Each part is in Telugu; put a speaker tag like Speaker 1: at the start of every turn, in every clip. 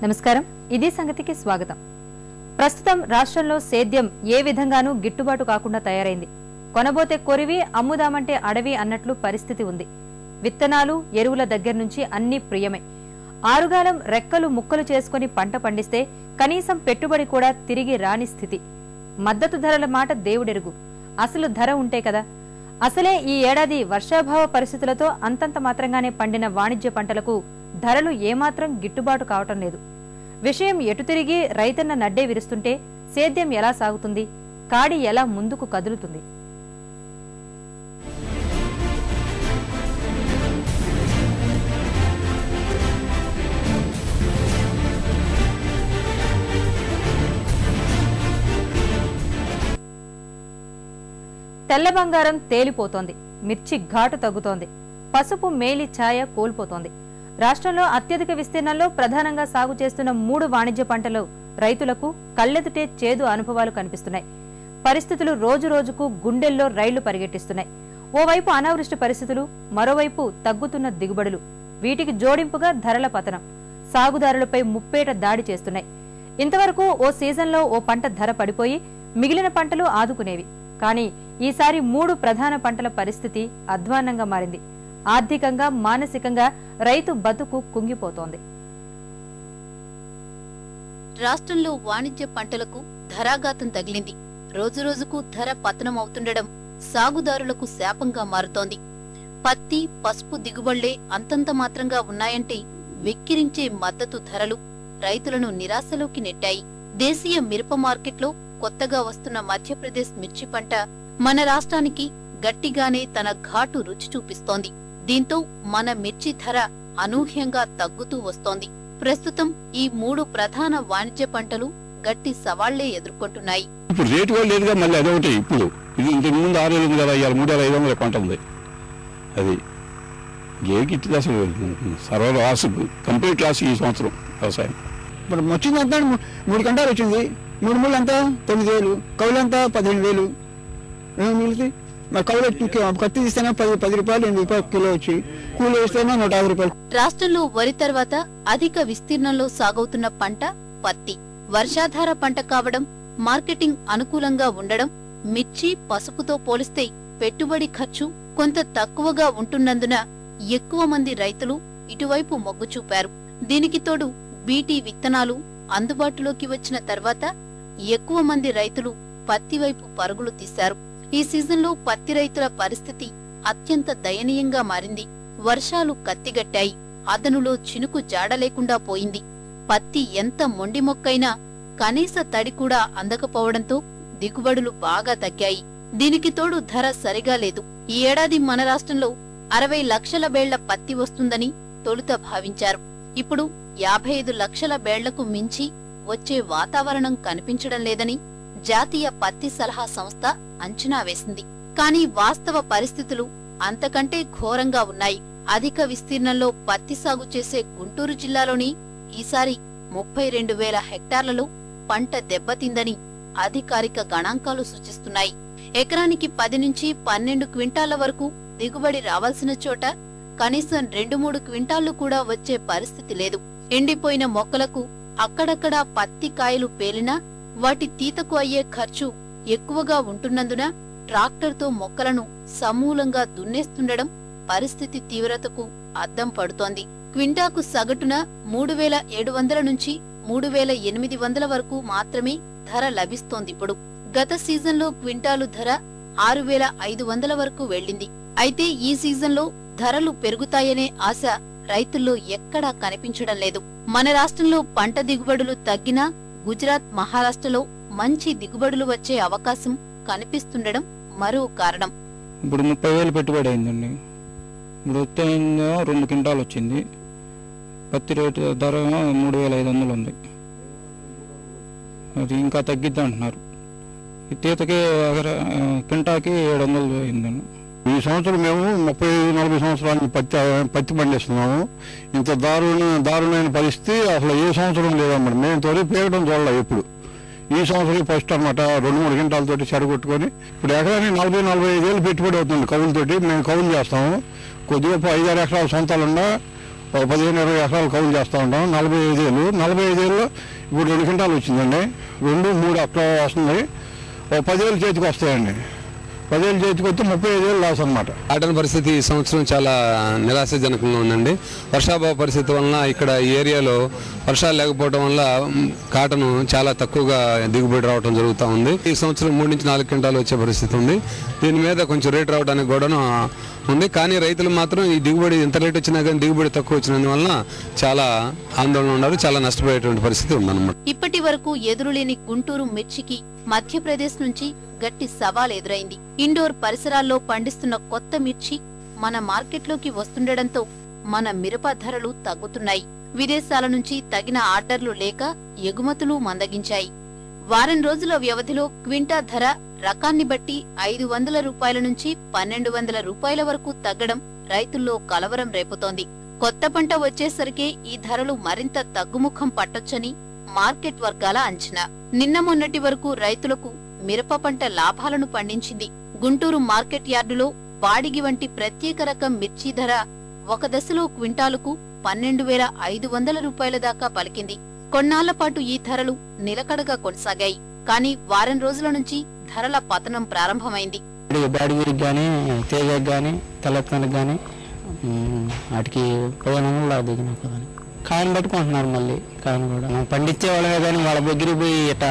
Speaker 1: నమస్కారం, ఇది సంగతికి స్వాగతం. ప్రస్తుతం రాష్ట్రంలో సేద్యం ఏ విధంగానూ గిట్టుబాటు కాకుండా తయారైంది. కొనబోతే కొరివి, అమ్ముదామంటే అడవి అన్నట్లు పరిస్థితి ఉంది. విత్తనాలు, ఎరువుల దగ్గర నుంచి అన్ని ప్రియమే. ఆరుగాలం రెక్కలు ముక్కలు చేసుకుని పంట పండిస్తే కనీసం పెట్టుబడి కూడా తిరిగి రాని స్థితి. మద్దతు ధరల మాట దేవుడెరుగు, అసలు ధర ఉంటే కదా. అసలే ఈ ఏడాది వర్షాభావ పరిస్థితులతో అంతంత మాత్రంగానే పండిన వాణిజ్య పంటలకు ధరలు ఏమాత్రం గిట్టుబాటు కావటం లేదు. విషయం ఎటు తిరిగి రైతన్న నడ్డే విరుస్తుంటే సేద్యం ఎలా సాగుతుంది, కాడి ఎలా ముందుకు కదులుతుంది? తెల్ల బంగారం తేలిపోతోంది, మిర్చి ఘాటు తగ్గుతోంది, పసుపు మేలి ఛాయ కోల్పోతోంది. రాష్ట్రంలో అత్యధిక విస్తీర్ణంలో ప్రధానంగా సాగు చేస్తున్న 3 వాణిజ్య పంటలు రైతులకు కళ్లెదుటే చేదు అనుభవాలు కనిపిస్తున్నాయి. పరిస్థితులు రోజు రోజుకు గుండెల్లో రైళ్లు పరిగెట్టిస్తున్నాయి. ఓవైపు అనావృష్టి పరిస్థితులు, మరోవైపు తగ్గుతున్న దిగుబడులు, వీటికి జోడింపుగా ధరల పతనం సాగుదారులపై ముప్పేట దాడి చేస్తున్నాయి. ఇంతవరకు ఓ సీజన్లో ఓ పంట ధర పడిపోయి మిగిలిన పంటలు ఆదుకునేవి. కానీ ఈసారి 3 ప్రధాన పంటల పరిస్థితి అధ్వాన్నంగా మారింది. ఆర్థికంగా, మానసికంగా రైతు బతుకు కుంగిపోతోంది.
Speaker 2: రాష్ట్రంలో వాణిజ్య పంటలకు ధరాఘాతం తగిలింది. రోజురోజుకు ధర పతనమవుతుండడం సాగుదారులకు శాపంగా మారుతోంది. పత్తి, పసుపు దిగుబళ్లే అంతంత మాత్రంగా ఉన్నాయంటే వెక్కిరించే మద్దతు ధరలు రైతులను నిరాశలోకి నెట్టాయి. దేశీయ మిరప మార్కెట్లో కొత్తగా వస్తున్న మధ్యప్రదేశ్ మిర్చి పంట మన రాష్ట్రానికి గట్టిగానే తన ఘాటు రుచి చూపిస్తోంది. దీంతో మన మిర్చి ధర అనూహ్యంగా తగ్గుతూ వస్తోంది. ప్రస్తుతం ఈ 3 ప్రధాన వాణిజ్య పంటలు గట్టి సవాళ్లే ఎదుర్కొంటున్నాయి.
Speaker 3: ఇప్పుడు రేటు కూడా లేదుగా, మళ్ళీ అదొకటి. ఇప్పుడు ఇది ఇంతకు ముందు 6,000 ఉంది కదా, ఇవాళ 3,500 కొంట ఉంది. అది ఏకిట్టింది అసలు. సర్వ లాస్, కంప్లీట్ లాస్ ఈ సంవత్సరం వ్యవసాయం.
Speaker 4: ఇప్పుడు వచ్చిందంతా 3 గంటలు వచ్చింది. 3 మూడు అంతా 9,000, కౌలంతా 15,000. మిగిలితే మరి కౌలు కత్తి తీస్తేనే 10 రూపాయలు, 8 రూపాయలు కిలో వచ్చి, కూలి వేస్తేనే 150 రూపాయలు.
Speaker 2: రాష్ట్రంలో వరి తర్వాత అధిక విస్తీర్ణంలో సాగవుతున్న పంట పత్తి. వర్షాధార పంట కావడం, మార్కెటింగ్ అనుకూలంగా ఉండడం, మిర్చి, పసుపుతో పోలిస్తే పెట్టుబడి ఖర్చు కొంత తక్కువగా ఉంటున్నందున ఎక్కువ మంది రైతులు ఇటువైపు మొగ్గు చూపారు. దీనికి తోడు బీటీ విత్తనాలు అందుబాటులోకి వచ్చిన తర్వాత ఎక్కువ మంది రైతులు పత్తి వైపు పరుగులు తీశారు. ఈ సీజన్లో పత్తి రైతుల పరిస్థితి అత్యంత దయనీయంగా మారింది. వర్షాలు కత్తిగట్టాయి, అదనులో చినుకు జాడలేకుండా పోయింది. పత్తి ఎంత మొండి మొక్కైనా కనీస తడి కూడా అందకపోవడంతో దిగుబడులు బాగా తగ్గాయి. దీనికి తోడు ధర సరిగా లేదు. ఈ ఏడాది మన రాష్ట్రంలో 60 లక్షల బేళ్ల పత్తి వస్తుందని తొలుత భావించారు. ఇప్పుడు 55 లక్షల బేళ్లకు మించి వచ్చే వాతావరణం కనిపించడం లేదని జాతీయ పత్తి సలహా సంస్థ అంచనా వేసింది. కానీ వాస్తవ పరిస్థితులు అంతకంటే ఘోరంగా ఉన్నాయి. అధిక విస్తీర్ణంలో పత్తి సాగు చేసే గుంటూరు జిల్లాలోని ఈసారి 32,000 హెక్టార్లలో పంట దెబ్బతిందని అధికారిక గణాంకాలు సూచిస్తున్నాయి. ఎకరానికి 10 నుంచి 12 క్వింటాల వరకు దిగుబడి రావాల్సిన చోట కనీసం 2-3 క్వింటాళ్లు కూడా వచ్చే పరిస్థితి లేదు. ఎండిపోయిన మొక్కలకు అక్కడక్కడా పత్తి కాయలు పేలినా వాటి తీతకు అయ్యే ఖర్చు ఎక్కువగా ఉంటున్నందున ట్రాక్టర్తో మొక్కలను సమూలంగా దున్నేస్తుండడం పరిస్థితి తీవ్రతకు అద్దం పడుతోంది. క్వింటాకు సగటున 3,700 నుంచి 3,800 వరకు మాత్రమే ధర లభిస్తోందిప్పుడు. గత సీజన్లో క్వింటాలు ధర 6,500 వరకు వెళ్లింది. అయితే ఈ సీజన్లో ధరలు పెరుగుతాయనే ఆశ రైతుల్లో ఎక్కడా కనిపించడం లేదు. మన రాష్ట్రంలో పంట దిగుబడులు తగ్గినా గుజరాత్, మహారాష్ట్రలో మంచి దిగుబడులు వచ్చే అవకాశం కనిపిస్తుండడం మరో కారణం.
Speaker 5: ఇప్పుడు 30,000 పెట్టుబడి అయిందండి. ఇప్పుడు వస్తే 2 క్వింటాలు వచ్చింది. పత్తి రేటు ధర 3,500 ఉంది. అది ఇంకా తగ్గిద్ది అంటున్నారు. ఈ తీతకి క్వింటాకి 700 అయిందండి.
Speaker 3: ఈ సంవత్సరం మేము 30-40 సంవత్సరాలు పత్తి పండిస్తున్నాము. ఇంత దారుణమైన పరిస్థితి అసలు ఏ సంవత్సరం లేదన్నమాట. మేము తోలి పేగడం చూడాలి ఎప్పుడు. ఈ సంవత్సరం ఫస్ట్ అనమాట 2-3 క్వింటాలతోటి చెడగొట్టుకొని ఇప్పుడు ఎకరానికి 40-45 వేలు పెట్టుబడి అవుతుంది కౌలుతోటి. మేము కౌలు చేస్తాము. కొద్దిగా 5-6 ఎకరాల సొంతాలున్నా ఒక 15-20 ఎకరాలు కౌలు చేస్తూ ఉంటాం. 45 ఏళ్ళు. 45 ఏళ్ళు ఇప్పుడు 2 క్వింటాలు వచ్చిందండి. 2-3 అట్లా వస్తుంది. ఒక 10 ఏళ్ళు చేతికి వస్తాయండి. 10 ఏళ్ళు చేతికి వస్తే 35 ఏళ్ళు లాస్ అనమాట.
Speaker 6: కాటన్ పరిస్థితి ఈ సంవత్సరం చాలా నిరాశాజనకంగా ఉందండి. వర్షాభావ పరిస్థితి వలన ఇక్కడ ఈ ఏరియాలో వర్షాలు లేకపోవడం వల్ల కాటన్ చాలా తక్కువగా దిగుబడి రావడం జరుగుతూ ఉంది. ఈ సంవత్సరం 3-4 క్వింటాలు వచ్చే పరిస్థితి ఉంది. దీని మీద కొంచెం రేటు రావడానికి కూడాను ఉంది. కానీ రైతులు మాత్రం ఈ దిగుబడి ఎంత రేటు వచ్చినా కానీ దిగుబడి తక్కువ వచ్చినందువలన చాలా ఆందోళన ఉన్నారు, చాలా నష్టపోయేటువంటి పరిస్థితి ఉందన్నమాట.
Speaker 2: ఇప్పటి వరకు ఎదురులేని గుంటూరు మిర్చికి మధ్యప్రదేశ్ నుంచి గట్టి సవాల్ ఎదురైంది. ఇండోర్ పరిసరాల్లో పండిస్తున్న కొత్త మిర్చి మన మార్కెట్లోకి వస్తుండటంతో మన మిరప ధరలు తగ్గుతున్నాయి. విదేశాల నుంచి తగిన ఆర్డర్లు లేక ఎగుమతులు మందగించాయి. వారం రోజుల వ్యవధిలో క్వింటా ధర రకాన్ని బట్టి 500 రూపాయల నుంచి 1200 రూపాయల వరకు తగ్గడం రైతుల్లో కలవరం రేపుతోంది. కొత్త పంట వచ్చేసరికే ఈ ధరలు మరింత తగ్గుముఖం పట్టొచ్చని మార్కెట్ వర్గాల అంచనా. నిన్న మొన్నటి వరకు రైతులకు మిరప పంట లాభాలను పండించింది. గుంటూరు మార్కెట్ యార్డులో బాడిగి వంటి ప్రత్యేక రకం మిర్చి ధర ఒక దశలో క్వింటాలుకు 12,500 రూపాయల దాకా పలికింది. కొన్నాళ్ల పాటు ఈ ధరలు నిలకడగా కొనసాగాయి. కానీ వారం రోజుల నుంచి ధరల పతనం ప్రారంభమైంది.
Speaker 7: బాడిగిరికి గానీ, తేజకి గానీ, తెల్లతనకి గానీ వాటికి 1500 దిగిన కదని కాయను పట్టుకుంటున్నారు. మళ్ళీ కాయను కూడా పండించే వాళ్ళమే కానీ వాళ్ళ దగ్గరికి పోయి ఇట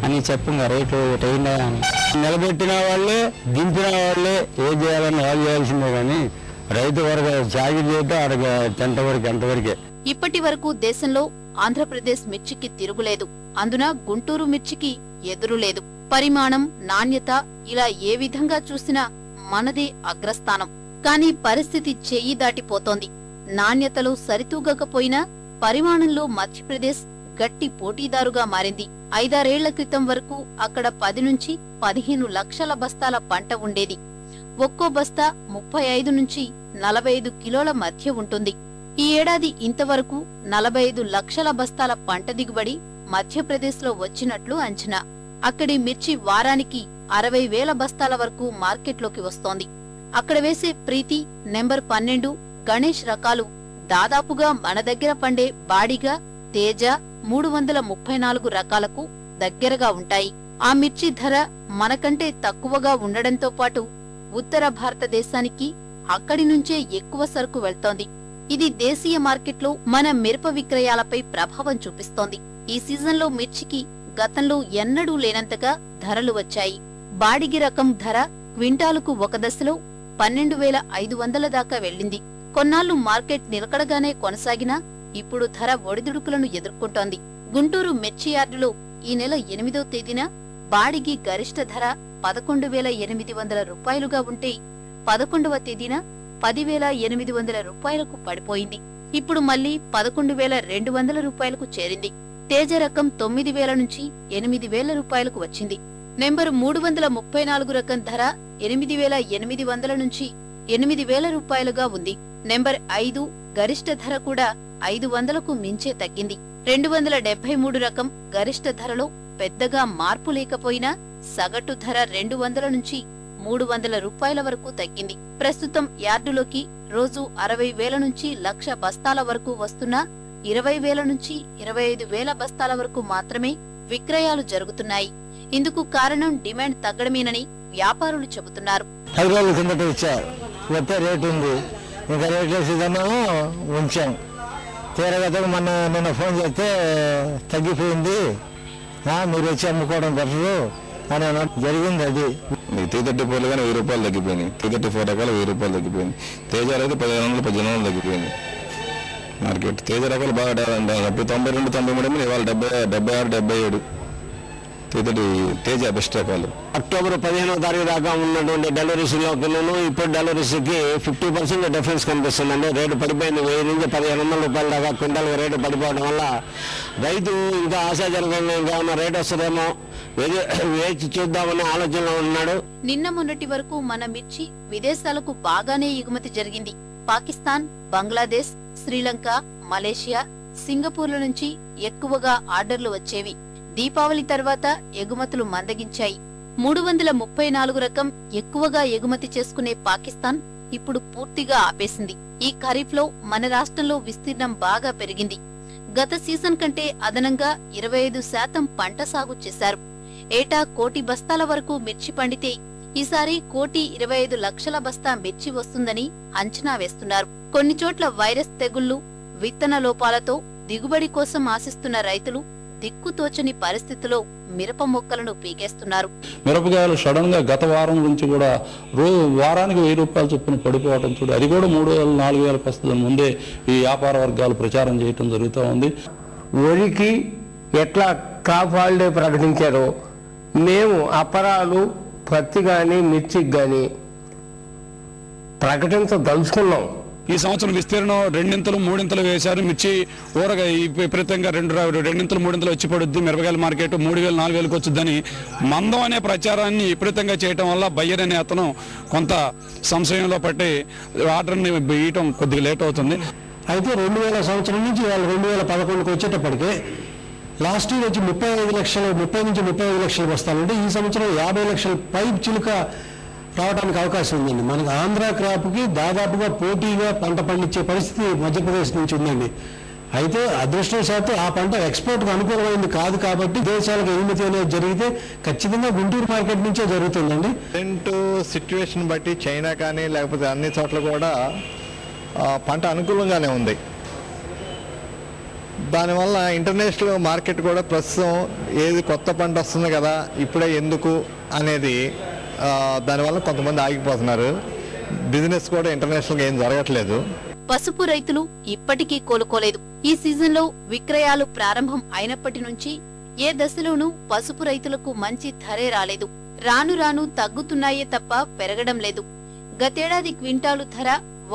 Speaker 7: అని చెప్పంగా రేటు ఇట అయిందా అని
Speaker 3: నిలబెట్టిన వాళ్ళే దింపిన వాళ్ళే ఏం చేయాలని వాళ్ళు చేయాల్సిందే కానీ రైతు వరకు జాగిరి చేయటం అడిగే ఎంతవరకు ఎంతవరకే.
Speaker 2: ఇప్పటి వరకు దేశంలో ఆంధ్రప్రదేశ్ మిర్చికి తిరుగులేదు. అందున గుంటూరు మిర్చికి ఎదురులేదు. పరిమాణం, నాణ్యత ఇలా ఏ విధంగా చూసినా మనదే అగ్రస్థానం. కానీ పరిస్థితి చెయ్యి దాటిపోతోంది. నాణ్యతలో సరితూగకపోయినా పరిమాణంలో మధ్యప్రదేశ్ గట్టి పోటీదారుగా మారింది. 5-6 ఏళ్ల క్రితం వరకు అక్కడ 10 నుంచి 15 లక్షల బస్తాల పంట ఉండేది. ఒక్కో బస్తా 35 నుంచి 45 కిలోల మధ్య ఉంటుంది. ఈ ఏడాది ఇంతవరకు 45 లక్షల బస్తాల పంట దిగుబడి మధ్యప్రదేశ్లో వచ్చినట్లు అంచనా. అక్కడి మిర్చి వారానికి 60,000 బస్తాల వరకు మార్కెట్లోకి వస్తోంది. అక్కడ వేసే ప్రీతి, నెంబర్ 12, గణేష్ రకాలు దాదాపుగా మన దగ్గర పండే బాడిగా, తేజ 334 రకాలకు దగ్గరగా ఉంటాయి. ఆ మిర్చి ధర మనకంటే తక్కువగా ఉండడంతో పాటు ఉత్తర భారతదేశానికి అక్కడి నుంచే ఎక్కువ సరుకు వెళ్తోంది. ఇది దేశీయ మార్కెట్లో మన మిరప విక్రయాలపై ప్రభావం చూపిస్తోంది. ఈ సీజన్లో మిర్చికి గతంలో ఎన్నడూ లేనంతగా ధరలు వచ్చాయి. బాడిగి రకం ధర క్వింటాలుకు ఒక దశలో 12,500 దాకా వెళ్లింది. కొన్నాళ్లు మార్కెట్ నిలకడగానే కొనసాగినా ఇప్పుడు ధర ఒడిదుడుకులను ఎదుర్కొంటోంది. గుంటూరు మిర్చి యార్డులో ఈ నెల 8వ తేదీన బాడిగి గరిష్ట ధర 11,800 రూపాయలుగా ఉంటే 11వ తేదీన 10,800 రూపాయలకు పడిపోయింది. ఇప్పుడు మళ్లీ 11,200 రూపాయలకు చేరింది. తేజ రకం 9,000 నుంచి 8,000 రూపాయలకు వచ్చింది. నెంబరు 334 రకం ధర 8,800 నుంచి 8,000 రూపాయలుగా ఉంది. నెంబర్ 5 గరిష్ట ధర కూడా 500కు మించే తగ్గింది. 273 రకం గరిష్ట ధరలో పెద్దగా మార్పు లేకపోయినా సగటు ధర 200 నుంచి 300 రూపాయల వరకు తగ్గింది. ప్రస్తుతం యార్డులోకి రోజు 60,000 నుంచి 1,00,000 బస్తాల వరకు వస్తున్నా 20,000 నుంచి 25,000 బస్తాల వరకు మాత్రమే విక్రయాలు జరుగుతున్నాయి. ఇందుకు కారణం డిమాండ్ తగ్గడమేనని వ్యాపారులు చెబుతున్నారు.
Speaker 3: 10 రోజుల కిందట వచ్చారు, వస్తే రేటు ఉంది, ఇంకా రేట్ వేసేదన్నాము ఉంచాం. తీరగతకు నిన్న ఫోన్ చేస్తే తగ్గిపోయింది, మీరు వచ్చి అమ్ముకోవడం బెటరు అని అన్నట్టు జరిగింది. అది
Speaker 8: 334 కానీ 1000 రూపాయలు తగ్గిపోయింది. 334 రకాలు 1000 రూపాయలు తగ్గిపోయింది. తేజాలు అయితే 1500-1800 తగ్గిపోయింది మార్కెట్. తేజ రకాలు బాగా 92-93 ఇవాళ 76-77 తేజ బెస్ట్ రకాలు.
Speaker 3: అక్టోబర్ 15వ తారీఖు దాకా ఉన్నటువంటి డెలివరీస్లోకిను ఇప్పుడు డెలివరీస్కి 50% డిఫరెన్స్ కనిపిస్తుందండి. రేటు పడిపోయింది. 1000 నుంచి 1,500 రూపాయల దాకా క్వింటాల్ రేటు పడిపోవడం వల్ల రైతు ఇంకా ఆశాజనకంగా ఇంకా రేటు వస్తుందేమో వేచి చూద్దామనే ఆలోచనలో ఉన్నాడు.
Speaker 2: నిన్న మొన్నటి వరకు మన మిర్చి విదేశాలకు బాగానే ఎగుమతి జరిగింది. పాకిస్తాన్, బంగ్లాదేశ్, శ్రీలంక, మలేషియా, సింగపూర్ల నుంచి ఎక్కువగా ఆర్డర్లు వచ్చేవి. దీపావళి తర్వాత ఎగుమతులు మందగించాయి. 334 రకం ఎక్కువగా ఎగుమతి చేసుకునే పాకిస్తాన్ ఇప్పుడు పూర్తిగా ఆపేసింది. ఈ ఖరీఫ్ లో మన రాష్ట్రంలో విస్తీర్ణం బాగా పెరిగింది. గత సీజన్ కంటే అదనంగా 25% పంట సాగు చేశారు. ఏటా 1 కోటి బస్తాల వరకు మిర్చి పండితే ఈసారి 1,25 లక్షల బస్తా మిర్చి వస్తుందని అంచనా వేస్తున్నారు. కొన్ని చోట్ల వైరస్ తెగుళ్లు, విత్తన లోపాలతో దిగుబడి కోసం ఆశిస్తున్న రైతులు దిక్కుతోచని పరిస్థితిలో మిరప మొక్కలను పీకేస్తున్నారు.
Speaker 9: మిరపకాయలు సడన్ గా గత వారం నుంచి కూడా వారానికి 1000 రూపాయలు చొప్పున పడిపోవడం చూడు, అది కూడా 3,000 4,000కి వస్తుందని ముందే ఈ వ్యాపార వర్గాలు ప్రచారం చేయడం జరుగుతూ ఉంది.
Speaker 10: వరికి ఎట్లా క్రాప్ హాలిడే ప్రకటించారో మేము అపరాలు, పత్తి కానీ మిర్చికి కానీ ప్రకటించదలుచుకున్నాం.
Speaker 11: ఈ సంవత్సరం విస్తీర్ణం 2 3 వేశారు. మిర్చి ఊరగా విపరీతంగా 2 3 వచ్చి పడుద్ది. మిరపకాయల మార్కెట్ 3,000 4,000కి వచ్చుద్దని మందం అనే ప్రచారాన్ని విపరీతంగా చేయటం వల్ల బయ్యర్ అనే అతను కొంత సంశయంలో పట్టి ఆర్డర్ని ఇవ్వటం కొద్దిగా లేట్ అవుతుంది.
Speaker 10: అయితే 2000 సంవత్సరం నుంచి వాళ్ళు 2011కి వచ్చేటప్పటికే లాస్ట్ ఇయర్ వచ్చి 30 నుంచి 35 లక్షలు బస్తాలంటే ఈ సంవత్సరం 50 లక్షల పైప్ చిలుక రావడానికి అవకాశం ఉందండి. మనకి ఆంధ్ర క్రాప్కి దాదాపుగా పోటీగా పంట పండించే పరిస్థితి మధ్యప్రదేశ్ నుంచి ఉందండి. అయితే అదృష్టవశాత్తు ఆ పంట ఎక్స్పోర్ట్కి అనుకూలమైంది కాదు కాబట్టి దేశాలకు ఎగుమతి అనేది జరిగితే ఖచ్చితంగా గుంటూరు మార్కెట్ నుంచే జరుగుతుందండి.
Speaker 12: కరెంట్ సిచ్యువేషన్ బట్టి చైనా కానీ లేకపోతే అన్ని చోట్ల కూడా పంట అనుకూలంగానే ఉంది. దానివల్ల ఇంటర్నేషనల్ మార్కెట్ కూడా ప్రస్తుతం ఏది కొత్త పంట వస్తుంది కదా ఇప్పుడే ఎందుకు అనేది దానివల్ల కొంతమంది ఆగిపోతున్నారు. బిజినెస్ కూడా ఇంటర్నేషనల్ గా ఏం జరగట్లేదు.
Speaker 2: పసుపు రైతులు ఇప్పటికీ కోలుకోలేదు. ఈ సీజన్లో విక్రయాలు ప్రారంభం అయినప్పటి నుంచి ఏ దశలోనూ పసుపు రైతులకు మంచి ధరే రాలేదు. రాను రాను తగ్గుతున్నాయే తప్ప పెరగడం లేదు. గతేడాది క్వింటాలు ధర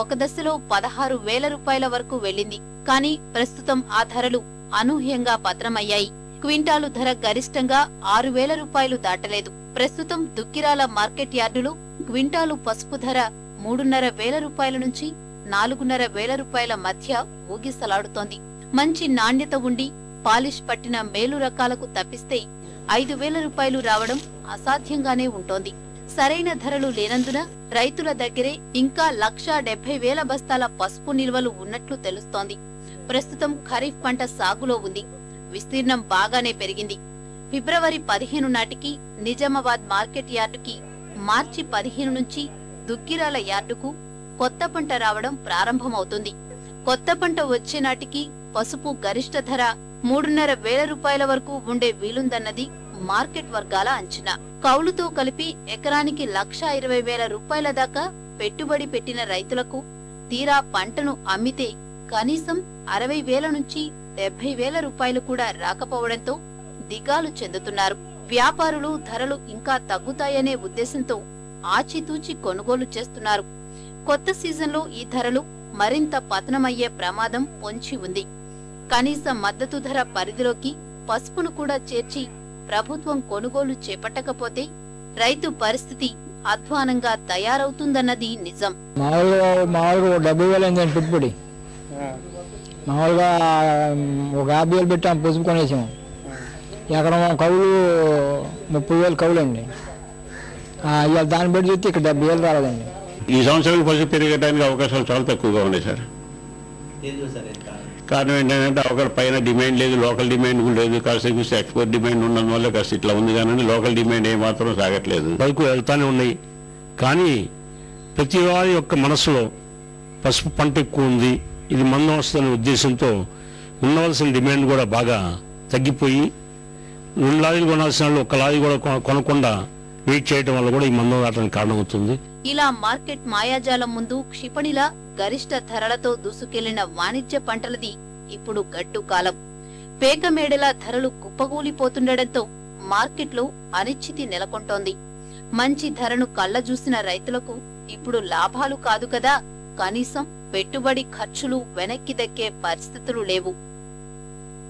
Speaker 2: ఒక దశలో 16,000 రూపాయల వరకు వెళ్లింది. కానీ ప్రస్తుతం ఆ ధరలు అనూహ్యంగా పతనమయ్యాయి. క్వింటాలు ధర గరిష్టంగా 6,000 రూపాయలు దాటలేదు. ప్రస్తుతం దుక్కిరాల మార్కెట్ యార్డులో క్వింటాలు పసుపు ధర 3,500 రూపాయల నుంచి 4,500 రూపాయల మధ్య ఊగిసలాడుతోంది. మంచి నాణ్యత ఉండి పాలిష్ పట్టిన మేలు రకాలకు తప్పిస్తే 5,000 రూపాయలు రావడం అసాధ్యంగానే ఉంటోంది. సరైన ధరలు లేనందున రైతుల దగ్గరే ఇంకా 1,70,000 బస్తాల పసుపు నిల్వలు ఉన్నట్లు తెలుస్తోంది. ప్రస్తుతం ఖరీఫ్ పంట సాగులో ఉంది. విస్తీర్ణం బాగానే పెరిగింది. ఫిబ్రవరి 15 నాటికి నిజామాబాద్ మార్కెట్ యార్డుకి, మార్చి 15 నుంచి దుగ్గిరాల యార్డుకు కొత్త పంట రావడం ప్రారంభమవుతుంది. కొత్త పంట వచ్చే నాటికి పసుపు గరిష్ట ధర 3,500 రూపాయల వరకు ఉండే వీలుందన్నది మార్కెట్ వర్గాల అంచనా. కౌలుతో కలిపి ఎకరానికి 1,20,000 రూపాయల దాకా పెట్టుబడి పెట్టిన రైతులకు తీరా పంటను అమ్మితే కనీసం 60,000 నుంచి 70,000 రూపాయలు కూడా రాకపోవడంతో దిగాలు చెందుతున్నారు. వ్యాపారులు ధరలు ఇంకా తగ్గుతాయనే ఉద్దేశంతో ఆచితూచి కొనుగోలు చేస్తున్నారు. కొత్త సీజన్లో ఈ ధరలు మరింత పతనమయ్యే ప్రమాదం పొంచి ఉంది. కనీస మద్దతు ధర పరిధిలోకి పసుపును కూడా చేర్చి ప్రభుత్వం కొనుగోలు చేపట్టకపోతే రైతు పరిస్థితి అధ్వానంగా తయారవుతుందన్నది నిజం.
Speaker 7: మామూలుగా 70,000 అయిందండి పెట్టుబడి. మామూలుగా ఒక 50,000 పెట్టాం, పసుపు కొనేసాము. ఎకరం కౌలు 30,000 కౌలు అండి. ఇవాళ దాన్ని బట్టి చూస్తే ఇక్కడ 70,000 రాలేదండి.
Speaker 3: ఈ సంవత్సరం పసుపు పెరగడానికి అవకాశాలు చాలా తక్కువగా ఉన్నాయి సార్. కారణం ఏంటంటే ఒకరి పైన డిమాండ్ లేదు, లోకల్ డిమాండ్ కూడా లేదు. కాస్త ఎక్స్పోర్ట్ డిమాండ్ ఉన్నందువల్ల కాస్త ఇట్లా ఉంది, కానీ లోకల్ డిమాండ్ ఏమాత్రం సాగట్లేదు.
Speaker 13: వరకు వెళ్తానే ఉన్నాయి. కానీ ప్రతి వారి యొక్క మనసులో పసుపు పంట ఎక్కువ ఉంది, ఇది మందం వస్తుందనే ఉద్దేశంతో ఉండవలసిన డిమాండ్ కూడా బాగా తగ్గిపోయి 2 లారీలు కొనాల్సిన వాళ్ళు 1 లారీ కూడా కొనకుండా వెయిట్ చేయడం వల్ల కూడా ఈ మందం రావడానికి కారణమవుతుంది.
Speaker 2: ఇలా మార్కెట్ మాయాజాలం ముందు క్షిపణిలా గరిష్ట ధరలతో దూసుకెళ్లిన వాణిజ్య పంటలది ఇప్పుడు గడ్డు కాలం. పేకమేడలా ధరలు కుప్పగూలిపోతుండటంతో మార్కెట్లో అనిశ్చితి నెలకొంటోంది. మంచి ధరను కళ్లజూసిన రైతులకు ఇప్పుడు లాభాలు కాదు కదా, కనీసం పెట్టుబడి ఖర్చులు వెనక్కి దక్కే పరిస్థితులు లేవు.